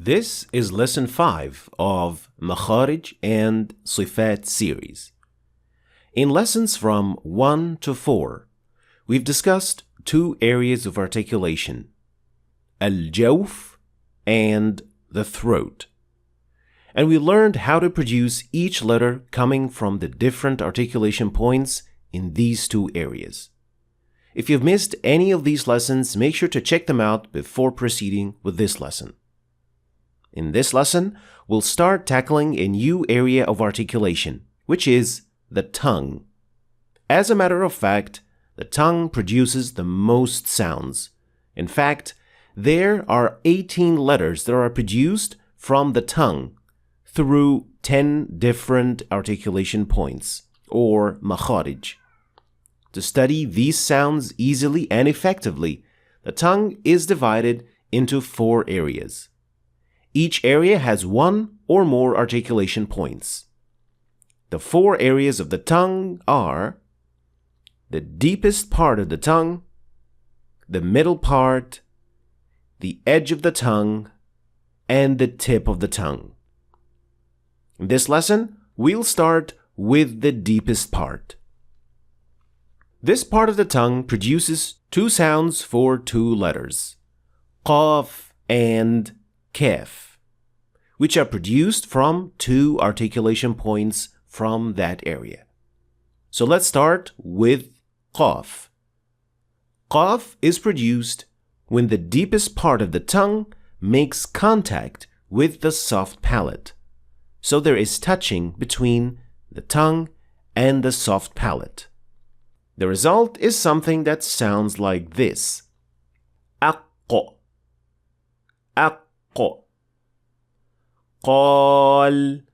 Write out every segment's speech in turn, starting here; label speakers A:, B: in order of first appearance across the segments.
A: This is lesson 5 of Makharij and Sifaat series. In lessons from 1 to 4, we've discussed two areas of articulation, al-jawf and the throat. And we learned how to produce each letter coming from the different articulation points in these two areas. If you've missed any of these lessons, make sure to check them out before proceeding with this lesson. In this lesson, we'll start tackling a new area of articulation, which is the tongue. As a matter of fact, the tongue produces the most sounds. In fact, there are 18 letters that are produced from the tongue through 10 different articulation points, or makharij. To study these sounds easily and effectively, the tongue is divided into 4 areas. Each area has one or more articulation points. The 4 areas of the tongue are the deepest part of the tongue, the middle part, the edge of the tongue, and the tip of the tongue. In this lesson, we'll start with the deepest part. This part of the tongue produces 2 sounds for 2 letters, Qaf and Kaf, which are produced from 2 articulation points from that area. So let's start with Qaf. Qaf is produced when the deepest part of the tongue makes contact with the soft palate. So there is touching between the tongue and the soft palate. The result is something that sounds like this. Aqqa, aqqa. قال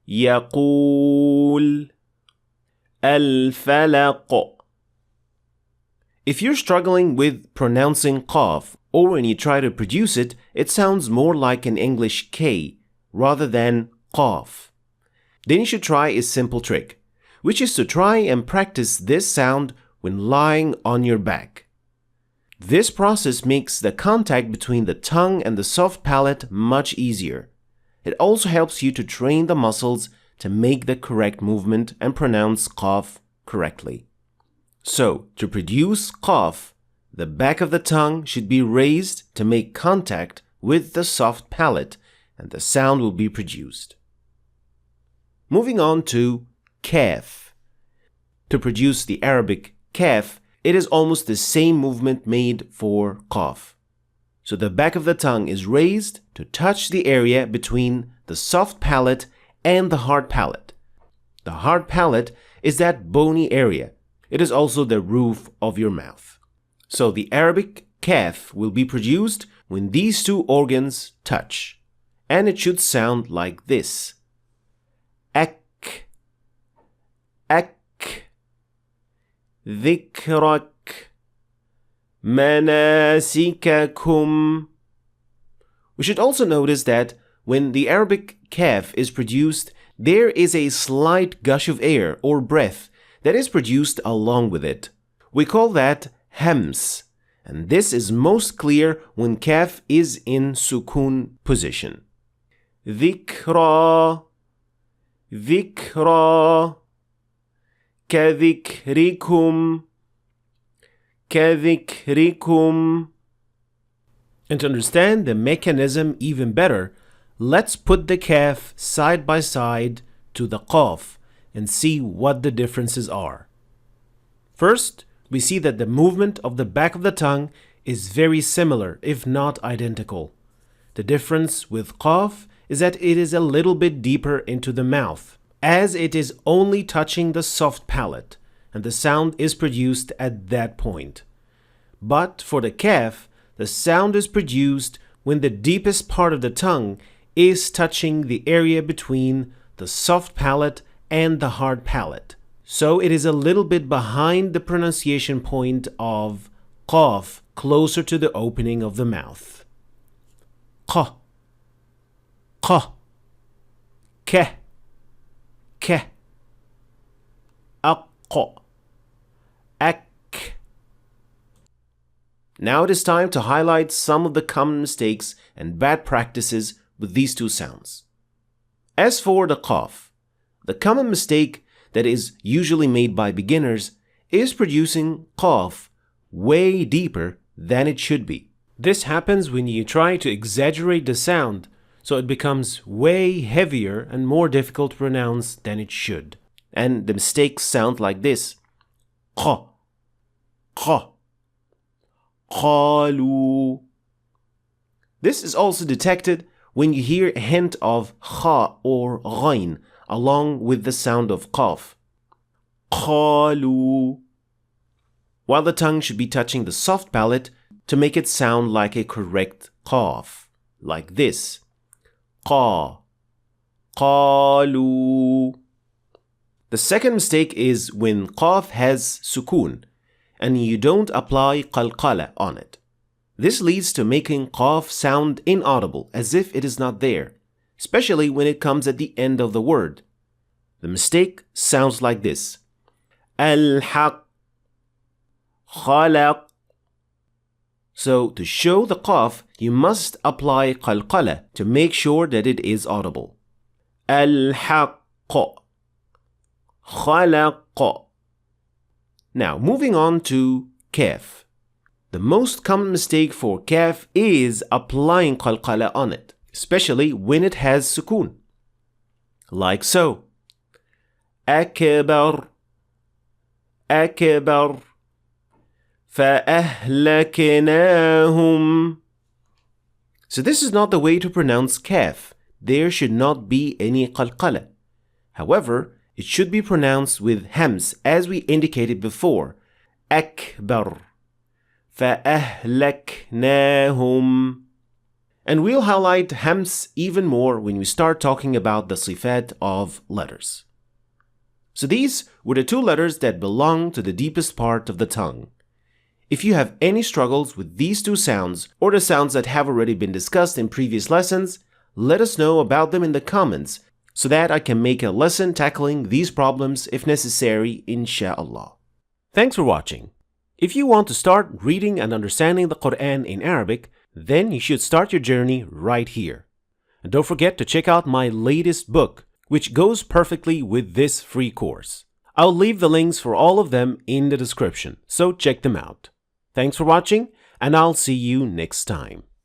A: يقول الفلق. If you're struggling with pronouncing Qaf, or when you try to produce it, it sounds more like an English K rather than Qaf. Then you should try a simple trick, which is to try and practice this sound when lying on your back. This process makes the contact between the tongue and the soft palate much easier. It also helps you to train the muscles to make the correct movement and pronounce Qaf correctly. So, to produce Qaf, the back of the tongue should be raised to make contact with the soft palate, and the sound will be produced. Moving on to Kaf. To produce the Arabic Kaf, it is almost the same movement made for Qaf. So the back of the tongue is raised to touch the area between the soft palate and the hard palate. The hard palate is that bony area. It is also the roof of your mouth. So the Arabic Kaf will be produced when these 2 organs touch. And it should sound like this. Ak, ak, ذكرك مناسككم. We should also notice that when the Arabic Kaf is produced, there is a slight gush of air or breath that is produced along with it. We call that hams, and this is most clear when Kaf is in sukun position. ذكرى ذكرى كذكركم كذكركم. And to understand the mechanism even better, let's put the Kaf side by side to the Qaf and see what the differences are. First, we see that the movement of the back of the tongue is very similar, if not identical. The difference with Qaf is that it is a little bit deeper into the mouth, as it is only touching the soft palate, and the sound is produced at that point. But for the Kaf, the sound is produced when the deepest part of the tongue is touching the area between the soft palate and the hard palate. So it is a little bit behind the pronunciation point of Qaf, closer to the opening of the mouth. Qa, qa, ke, ke, aqqa, ak. Now it is time to highlight some of the common mistakes and bad practices with these two sounds. As for the Qaf, the common mistake that is usually made by beginners is producing Qaf way deeper than it should be. This happens when you try to exaggerate the sound, so it becomes way heavier and more difficult to pronounce than it should. And the mistakes sound like this. Qa, qa, qalu. This is also detected when you hear a hint of kha or ghain along with the sound of qaf. Qalu. While the tongue should be touching the soft palate to make it sound like a correct qaf, like this. Qa, qalu. The second mistake is when qaf has sukoon and you don't apply qalqala on it. This leads to making qaf sound inaudible as if it is not there, especially when it comes at the end of the word. The mistake sounds like this. Al-haq, khalaq. So to show the qaf, you must apply qalqala to make sure that it is audible. Al-haq, khalaq. Now moving on to kaf. The most common mistake for kaf is applying qalqala on it, especially when it has sukoon. Like so. Akbar, akbar. فَأَهْلَكْنَاهُمْ. So this is not the way to pronounce kaf. There should not be any qalqala. However, it should be pronounced with hams as we indicated before. Akbar. فَأَهْلَكْنَاهُمْ. And we'll highlight hams even more when we start talking about the sifat of letters. So these were the two letters that belong to the deepest part of the tongue. If you have any struggles with these two sounds or the sounds that have already been discussed in previous lessons, let us know about them in the comments so that I can make a lesson tackling these problems if necessary, insha'Allah. Thanks for watching. If you want to start reading and understanding the Quran in Arabic, then you should start your journey right here. And don't forget to check out my latest book, which goes perfectly with this free course. I'll leave the links for all of them in the description, so check them out. Thanks for watching, and I'll see you next time.